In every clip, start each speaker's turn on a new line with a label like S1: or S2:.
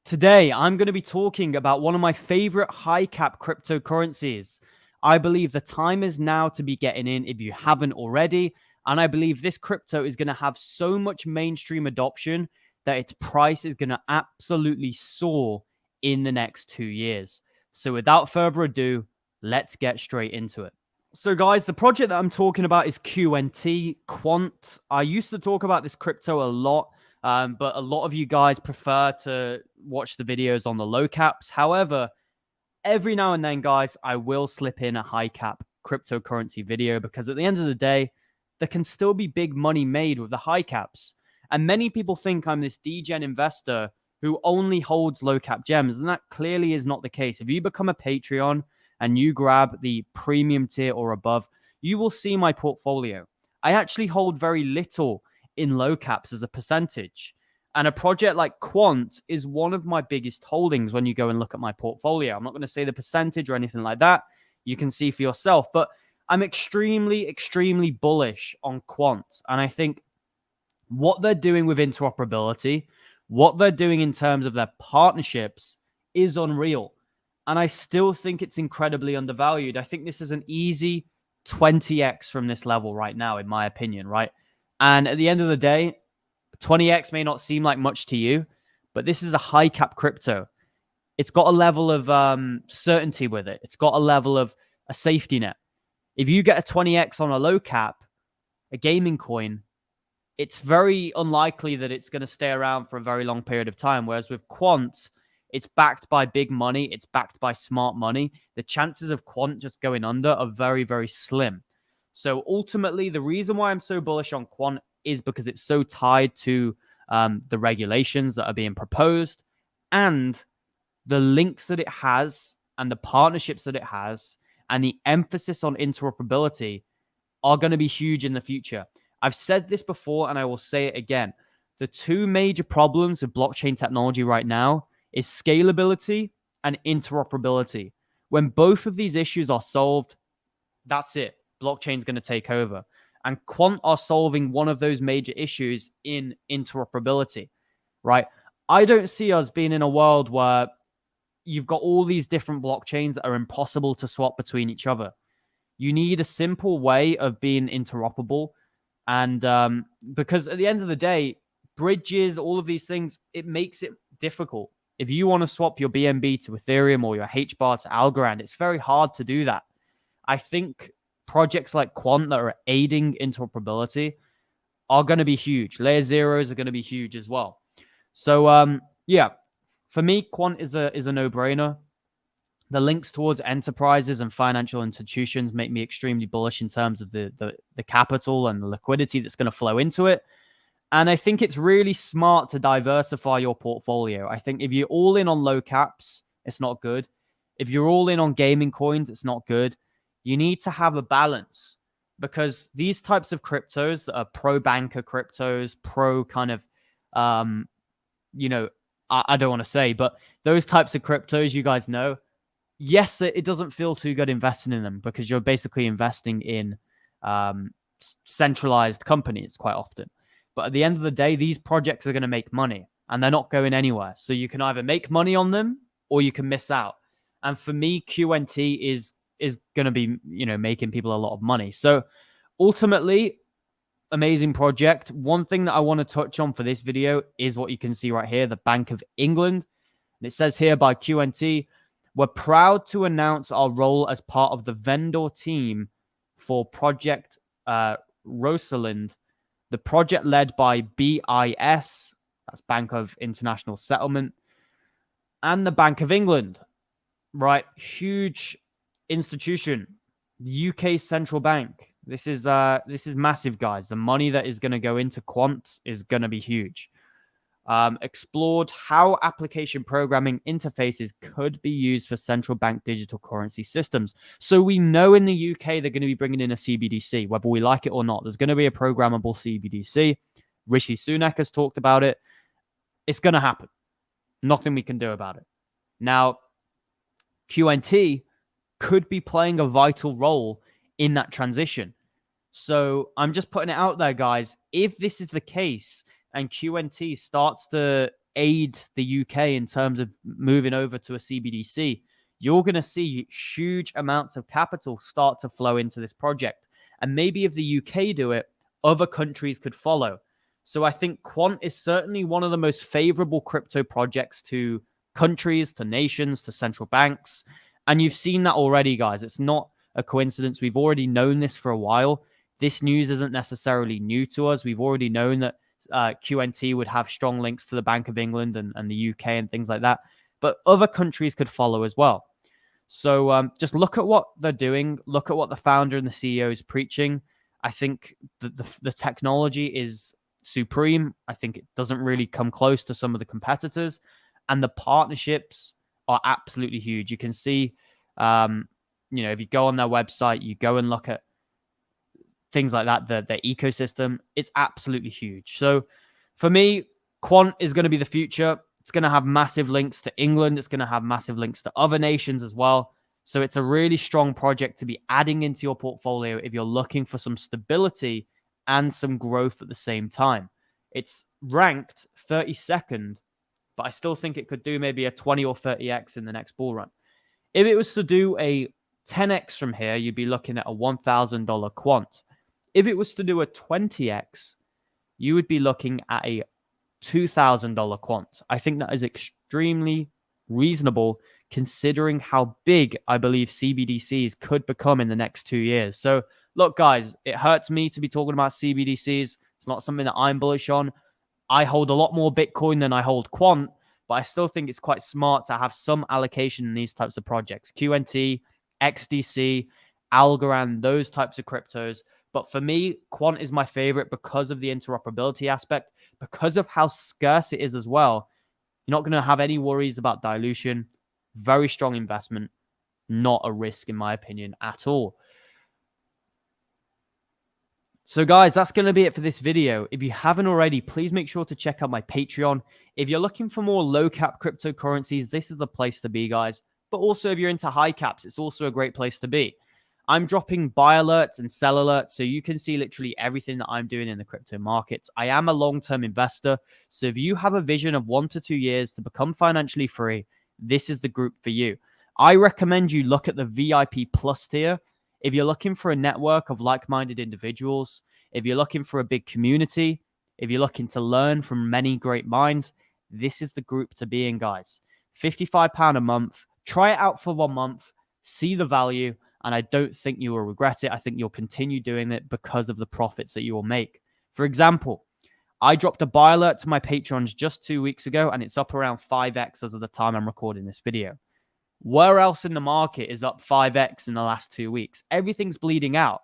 S1: Today, I'm going to be talking about one of my favorite high cap cryptocurrencies. I believe the time is now to be getting in if you haven't already. And I believe this crypto is going to have so much mainstream adoption that its price is going to absolutely soar in the next 2 years. So, without further ado, let's get straight into it. So, guys, the project that I'm talking about is QNT, Quant. I used to talk about this crypto a lot, but a lot of you guys prefer to watch the videos on the low caps. However, every now and then, guys, I will slip in a high cap cryptocurrency video because at the end of the day, there can still be big money made with the high caps. And many people think I'm this degen investor who only holds low cap gems, and that clearly is not the case. If you become a Patreon and you grab the premium tier or above, you will see my portfolio. I actually hold very little in low caps as a percentage. And a project like Quant is one of my biggest holdings when you go and look at my portfolio. I'm not going to say the percentage or anything like that. You can see for yourself. But I'm extremely, extremely bullish on Quant. And I think what they're doing with interoperability, what they're doing in terms of their partnerships is unreal. And I still think it's incredibly undervalued. I think this is an easy 20x from this level right now, in my opinion, right? And at the end of the day, 20x may not seem like much to you, but this is a high cap crypto. It's got a level of certainty with it. It's got a level of a safety net. If you get a 20x on a low cap, a gaming coin, it's very unlikely that it's going to stay around for a very long period of time. Whereas with Quant, it's backed by big money. It's backed by smart money. The chances of Quant just going under are very, very slim. So ultimately, the reason why I'm so bullish on Quant is because it's so tied to the regulations that are being proposed and the links that it has and the partnerships that it has and the emphasis on interoperability are going to be huge in the future. I've said this before and I will say it again. The two major problems with blockchain technology right now is scalability and interoperability. When both of these issues are solved, that's it. Blockchain's going to take over. And Quant are solving one of those major issues in interoperability, right? I don't see us being in a world where you've got all these different blockchains that are impossible to swap between each other. You need a simple way of being interoperable. And because at the end of the day, bridges, all of these things, it makes it difficult. If you want to swap your BNB to Ethereum or your HBAR to Algorand, it's very hard to do that. I think projects like Quant that are aiding interoperability are going to be huge. Layer zeros are going to be huge as well. So, yeah, for me, Quant is a no-brainer. The links towards enterprises and financial institutions make me extremely bullish in terms of the capital and the liquidity that's going to flow into it. And I think it's really smart to diversify your portfolio. I think if you're all in on low caps, it's not good. If you're all in on gaming coins, it's not good. You need to have a balance because these types of cryptos that are pro banker cryptos, pro kind of, I don't want to say, but those types of cryptos, you guys know, yes, it doesn't feel too good investing in them because you're basically investing in centralized companies quite often. But at the end of the day, these projects are going to make money and they're not going anywhere. So you can either make money on them or you can miss out. And for me, QNT is going to be, making people a lot of money. So ultimately, amazing project. One thing that I want to touch on for this video is what you can see right here, the Bank of England. And it says here by QNT, we're proud to announce our role as part of the vendor team for Project Rosalind, the project led by BIS, that's Bank of International Settlement, and the Bank of England, right? Huge institution, the UK central bank. This is massive, guys. The money that is going to go into Quant is going to be huge. Explored how application programming interfaces could be used for central bank digital currency systems. So we know in the UK they're going to be bringing in a CBDC, whether we like it or not. There's going to be a programmable CBDC. Rishi Sunak has talked about it. It's going to happen. Nothing we can do about it. Now, QNT could be playing a vital role in that transition. I'm just putting it out there, guys. If this is the case, and QNT starts to aid the UK in terms of moving over to a CBDC, you're going to see huge amounts of capital start to flow into this project. And maybe if the UK do it, other countries could follow. So I think Quant is certainly one of the most favorable crypto projects to countries, to nations, to central banks. And you've seen that already, guys. It's not a coincidence. We've already known this for a while. This news isn't necessarily new to us. We've already known that QNT would have strong links to the Bank of England and the UK and things like that. But other countries could follow as well. So just look at what they're doing. Look at what the founder and the CEO is preaching. I think the technology is supreme. I think it doesn't really come close to some of the competitors. And the partnerships are absolutely huge. You can see, if you go on their website, you go and look at things like that, the ecosystem, it's absolutely huge. So for me, Quant is going to be the future. It's going to have massive links to England. It's going to have massive links to other nations as well. So it's a really strong project to be adding into your portfolio if you're looking for some stability and some growth at the same time. It's ranked 32nd, but I still think it could do maybe a 20 or 30x in the next bull run. If it was to do a 10x from here, you'd be looking at a $1,000 Quant. If it was to do a 20x, you would be looking at a $2,000 Quant. I think that is extremely reasonable considering how big I believe CBDCs could become in the next 2 years. So look, guys, it hurts me to be talking about CBDCs. It's not something that I'm bullish on. I hold a lot more Bitcoin than I hold Quant, but I still think it's quite smart to have some allocation in these types of projects. QNT, XDC, Algorand, those types of cryptos. But for me, Quant is my favorite because of the interoperability aspect, because of how scarce it is as well. You're not going to have any worries about dilution. Very strong investment, not a risk in my opinion at all. So guys, that's going to be it for this video. If you haven't already, please make sure to check out my Patreon. If you're looking for more low cap cryptocurrencies, this is the place to be, guys. But also if you're into high caps, it's also a great place to be. I'm dropping buy alerts and sell alerts, so you can see literally everything that I'm doing in the crypto markets. I am a long-term investor, so if you have a vision of 1 to 2 years to become financially free, this is the group for you. I recommend you look at the VIP Plus tier. If you're looking for a network of like-minded individuals, if you're looking for a big community, if you're looking to learn from many great minds, this is the group to be in, guys. £55 a month. Try it out for 1 month. See the value. And I don't think you will regret it. I think you'll continue doing it because of the profits that you will make. For example, I dropped a buy alert to my patrons just 2 weeks ago, and it's up around 5x as of the time I'm recording this video. Where else in the market is up 5x in the last 2 weeks? Everything's bleeding out.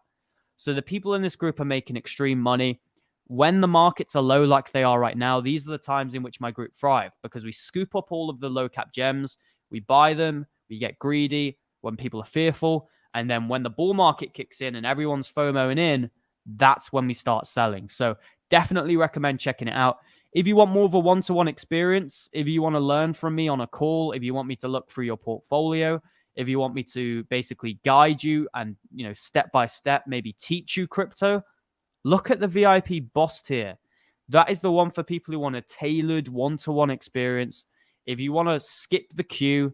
S1: So the people in this group are making extreme money. When the markets are low like they are right now, these are the times in which my group thrive because we scoop up all of the low cap gems, we buy them, we get greedy when people are fearful. And then when the bull market kicks in and everyone's FOMOing in, that's when we start selling. So definitely recommend checking it out. If you want more of a one-to-one experience, if you want to learn from me on a call, if you want me to look through your portfolio, if you want me to basically guide you and, step by step, maybe teach you crypto, look at the VIP Boss tier. That is the one for people who want a tailored one-to-one experience. If you want to skip the queue,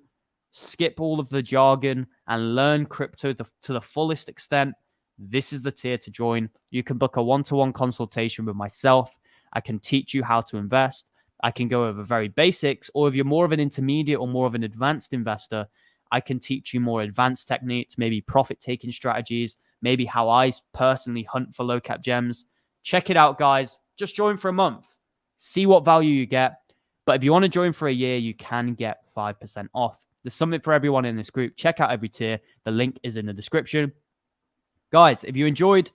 S1: skip all of the jargon and learn crypto to the fullest extent, this is the tier to join. You can book a one-to-one consultation with myself. I can teach you how to invest. I can go over very basics, or if you're more of an intermediate or more of an advanced investor, I can teach you more advanced techniques, maybe profit-taking strategies, maybe how I personally hunt for low-cap gems. Check it out, guys. Just join for a month. See what value you get. But if you want to join for a year, you can get 5% off. There's something for everyone in this group. Check out every tier. The link is in the description. Guys, if you enjoyed,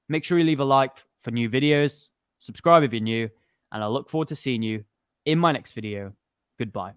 S1: make sure you leave a like for new videos. Subscribe if you're new. And I look forward to seeing you in my next video. Goodbye.